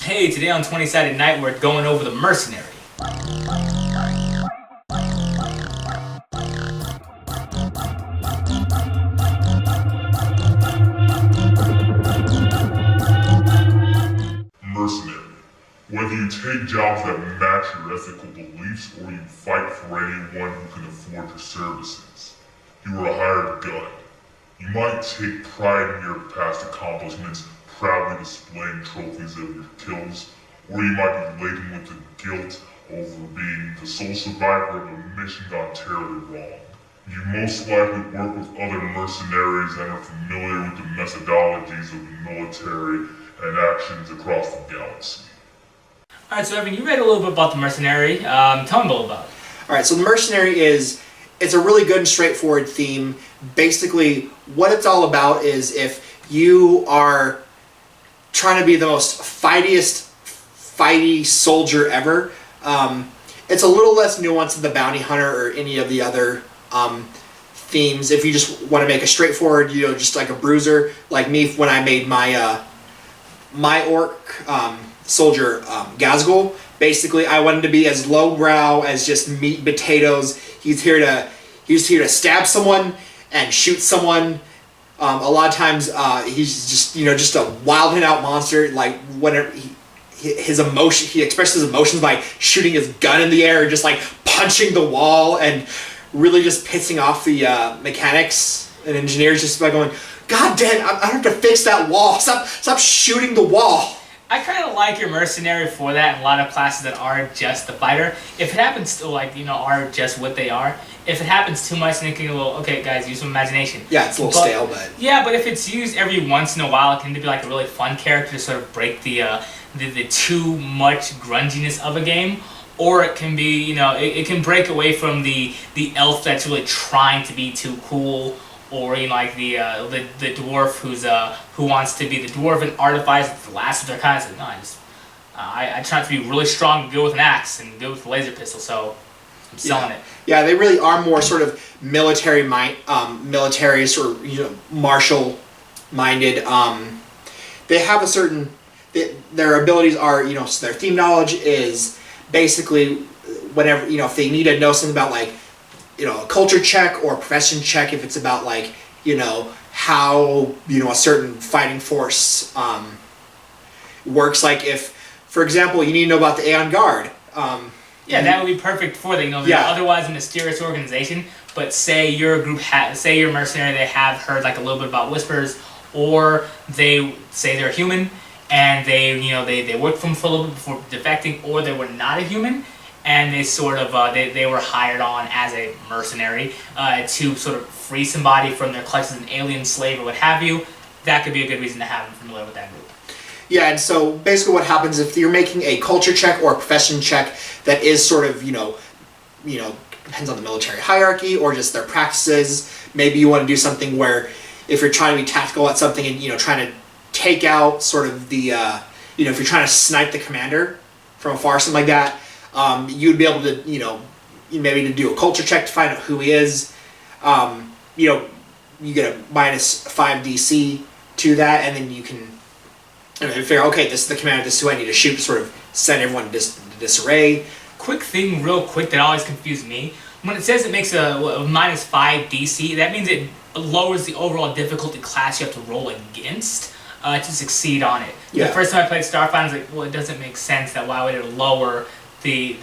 Hey, today on 20-Sided Night we're going over the Mercenary. Mercenary. Whether you take jobs that match your ethical beliefs or you fight for anyone who can afford your services, you are a hired gun. You might take pride in your past accomplishments, proudly displaying trophies of your kills, or you might be laden with the guilt over being the sole survivor of a mission gone terribly wrong. You most likely work with other mercenaries and are familiar with the methodologies of the military and actions across the galaxy. Alright, so Evan, you read a little bit about the Mercenary. Tell me a little about it. Alright, so the Mercenary it's a really good and straightforward theme. Basically, what it's all about is if you are trying to be the most fighty soldier ever, it's a little less nuanced than the Bounty Hunter or any of the other themes. If you just want to make a straightforward, just like a bruiser, like me when I made my orc soldier Gazgul. Basically, I wanted to be as lowbrow as just meat and potatoes. He's here to stab someone and shoot someone. A lot of times, he's just a wild and out monster. Like whenever he expresses his emotions by shooting his gun in the air, and just like punching the wall, and really just pissing off the mechanics and engineers, just by going, "God damn! I have to fix that wall. Stop shooting the wall." I kind of like your Mercenary for that, and a lot of classes that are just the fighter. If it happens to, are just what they are, if it happens too much, then it can go, okay, guys, use some imagination. Yeah, it's a little stale, but... Yeah, but if it's used every once in a while, it can be like a really fun character to sort of break the too much grunginess of a game. Or it can be, it can break away from the elf that's really trying to be too cool, or like the dwarf who wants to be the dwarven artificer, the last of their kind. Said, no, I try to be really strong, good with an axe and good with a laser pistol, so I'm selling it. Yeah, they really are more sort of military sort of martial minded. They have a certain their abilities are so their theme knowledge is basically whenever if they need to know something about like a culture check or a profession check, if it's about like how a certain fighting force works, like if for example you need to know about the Aeon Guard. Yeah, that would be perfect for them. They're otherwise a mysterious organization, but say your group say you're Mercenary, they have heard like a little bit about whispers, or they say they're human and they worked for them for a little bit before defecting, or they were not a human and they sort of they were hired on as a mercenary to sort of free somebody from their clutches as an alien slave or what have you. That could be a good reason to have them familiar with that group. Yeah, and so basically what happens if you're making a culture check or a profession check that is sort of, depends on the military hierarchy or just their practices. Maybe you want to do something where if you're trying to be tactical at something and, trying to take out sort of the, if you're trying to snipe the commander from afar, something like that, you'd be able to, maybe to do a culture check to find out who he is. You get a -5 DC to that, and then you can figure, okay, this is the commander, this is who I need to shoot, sort of send everyone into disarray. Quick thing, real quick, that always confused me. When it says it makes a -5 DC, that means it lowers the overall difficulty class you have to roll against to succeed on it. Yeah. The first time I played Starfinder, I was like, well, it doesn't make sense that why would it lower the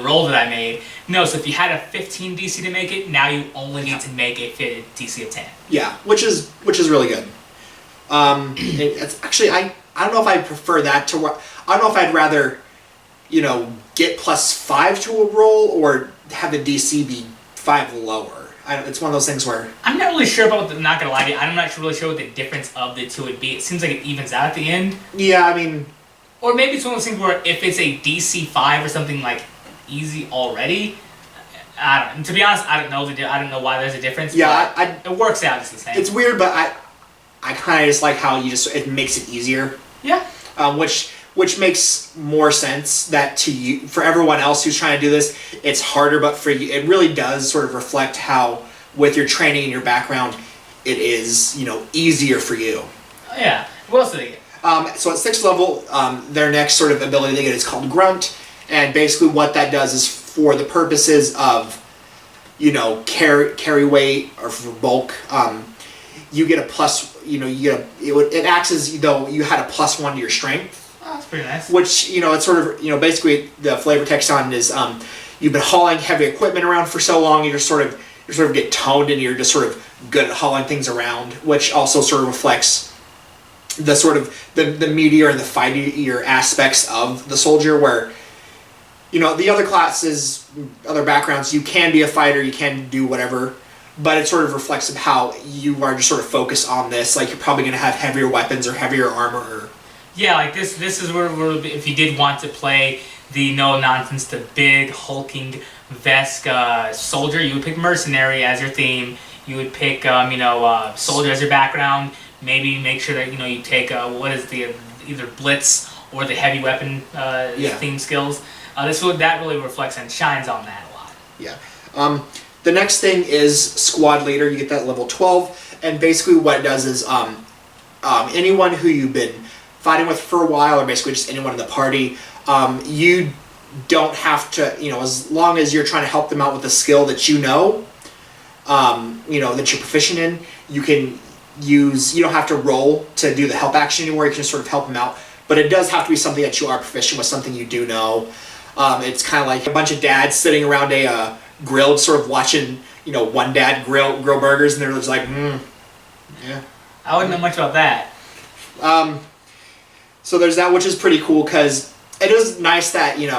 roll that I made. No, so if you had a 15 DC to make it, now you only need to make a DC of 10. Yeah, which is really good. It's actually I don't know if I prefer that to I don't know if I'd rather get +5 to a roll or have the DC be 5 lower. It's one of those things where I'm not really sure about. Not gonna lie to you, I'm not really sure what the difference of the two would be. It seems like it evens out at the end. Yeah, I mean. Or maybe it's one of those things where if it's a DC 5 or something like easy already, I don't. To be honest, I don't know. I don't know why there's a difference. Yeah, but it works out just the same. It's weird, but I kind of just like how it makes it easier. Yeah. Which makes more sense that to you, for everyone else who's trying to do this, it's harder, but for you, it really does sort of reflect how, with your training and your background, it is easier for you. Oh, yeah. What else did they get? So at 6th level, their next sort of ability they get is called Grunt, and basically what that does is for the purposes of, carry weight or for bulk, you get a plus. It acts as though you had a +1 to your strength. Oh, that's pretty nice. Which it's sort of basically the flavor text on it is you've been hauling heavy equipment around for so long, you sort of get toned and you're just sort of good at hauling things around, which also sort of reflects the sort of the meatier and the fightier aspects of the soldier, where the other classes, other backgrounds, you can be a fighter, you can do whatever, but it sort of reflects of how you are just sort of focused on this. Like you're probably going to have heavier weapons or heavier armor. Or yeah, like this is where if you did want to play the no nonsense, the big hulking Vesk soldier, you would pick Mercenary as your theme. You would pick soldier as your background. Maybe make sure that you take what is the either blitz or the heavy weapon theme skills. That really reflects and shines on that a lot. Yeah. The next thing is squad leader. You get that level 12, and basically what it does is anyone who you've been fighting with for a while, or basically just anyone in the party, you don't have to, as long as you're trying to help them out with a skill that that you're proficient in, you can you don't have to roll to do the help action anymore. You can just sort of help them out, but it does have to be something that you are proficient with, something you do know. It's kind of like a bunch of dads sitting around a grill, sort of watching, one dad grill burgers, and they're just like, yeah. I wouldn't know much about that. So there's that, which is pretty cool, because it is nice that, in,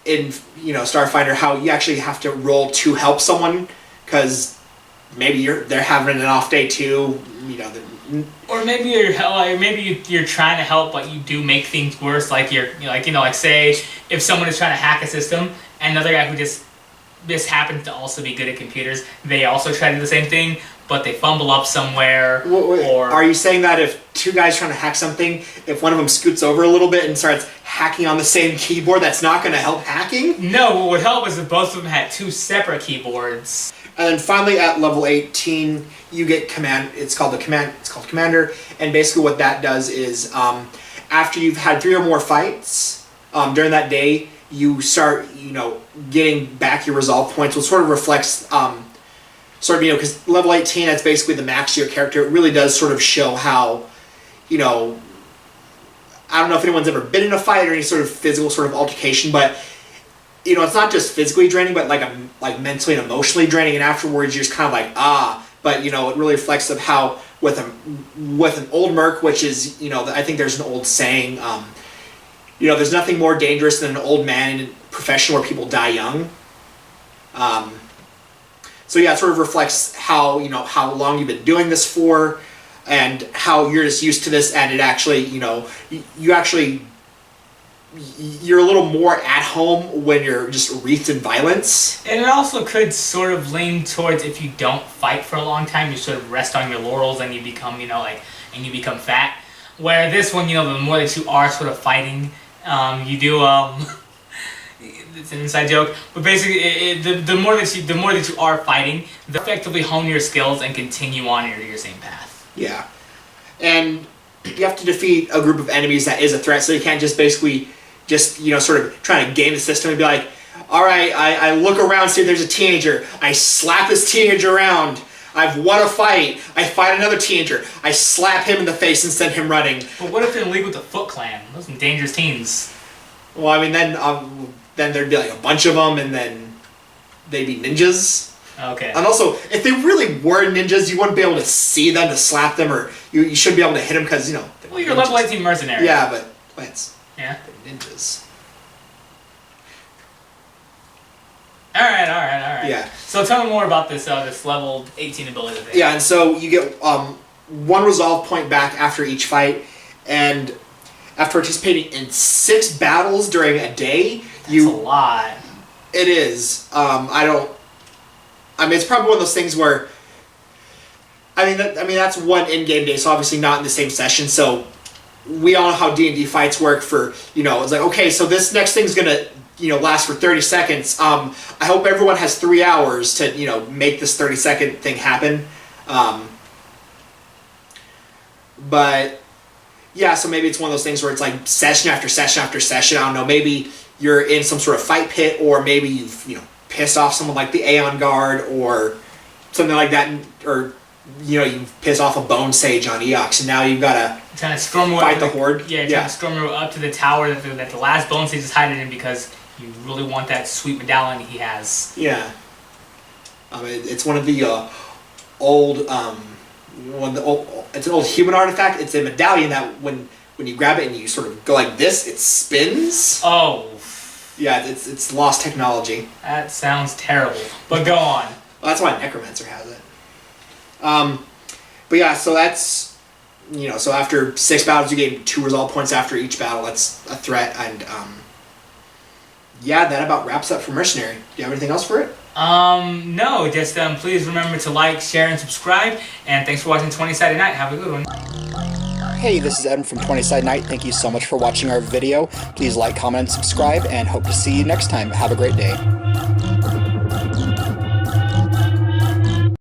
Starfinder, how you actually have to roll to help someone, because maybe they're having an off day too, or maybe you're trying to help, but you do make things worse. Like say if someone is trying to hack a system, and another guy who just happens to also be good at computers, they also try to do the same thing, but they fumble up somewhere. Or are you saying that if two guys trying to hack something, if one of them scoots over a little bit and starts hacking on the same keyboard, that's not going to help hacking? No, what would help is if both of them had two separate keyboards. And then finally at level 18, you get command. It's called Commander, and basically what that does is after you've had 3 or more fights during that day, you start getting back your resolve points, which sort of reflects because level 18, that's basically the max of your character. It really does sort of show how I don't know if anyone's ever been in a fight or any sort of physical sort of altercation, but it's not just physically draining, but like mentally and emotionally draining, and afterwards you're just kind of like, but it really reflects of how with an old merc, which is I think there's an old saying, there's nothing more dangerous than an old man in a profession where people die young. So yeah, it sort of reflects how how long you've been doing this for, and how you're just used to this, and it actually you're a little more at home when you're just wreathed in violence. And it also could sort of lean towards, if you don't fight for a long time, you sort of rest on your laurels and you become, and you become fat. Where this one, the more that you are sort of fighting, you do, it's an inside joke, but basically, the more that you are fighting, the effectively hone your skills and continue on your same path. Yeah. And you have to defeat a group of enemies that is a threat, so you can't just basically sort of trying to game the system and be like, all right, I look around, see if there's a teenager, I slap this teenager around, I've won a fight, I fight another teenager, I slap him in the face and send him running. But what if they're in league with the Foot Clan? Those are some dangerous teens. Well, I mean, then there'd be like a bunch of them, and then they'd be ninjas. Okay. And also, if they really were ninjas, you wouldn't be able to see them to slap them, or you should be able to hit them because, well, you're a level 18 mercenary. Yeah, but Lance. Yeah. They're ninjas. Alright. Yeah. So tell me more about this level 18 ability thing. Yeah, and so you get 1 resolve point back after each fight, and after participating in 6 battles during a day, That's a lot. It is. It's probably one of those things where, that's one in-game day, so obviously not in the same session, so we all know how D&D fights work for, it's like, okay, so this next thing's gonna, last for 30 seconds. I hope everyone has 3 hours to, make this 30-second thing happen. But, Yeah, so maybe it's one of those things where it's like session after session after session. I don't know. Maybe you're in some sort of fight pit, or maybe you've pissed off someone like the Aeon Guard or something like that, or you piss off a Bone Sage on Eox, and now you've got to fight the Horde. Yeah, trying to storm up to the tower that the last Bone Sage is hiding in because you really want that sweet medallion he has. Yeah. It's one of the old. It's an old human artifact. It's a medallion that when you grab it and you sort of go like this, it spins. Oh. Yeah, it's lost technology. That sounds terrible. But go on. Well, that's why Necromancer has it. But yeah, so that's so after 6 battles, you gain 2 resolve points after each battle. That's a threat, and yeah, that about wraps up for Mercenary. Do you have anything else for it? No, just please remember to like, share, and subscribe. And thanks for watching 20-Sided Night. Have a good one. Hey, this is Evan from 20-Sided Night. Thank you so much for watching our video. Please like, comment, and subscribe, and hope to see you next time. Have a great day.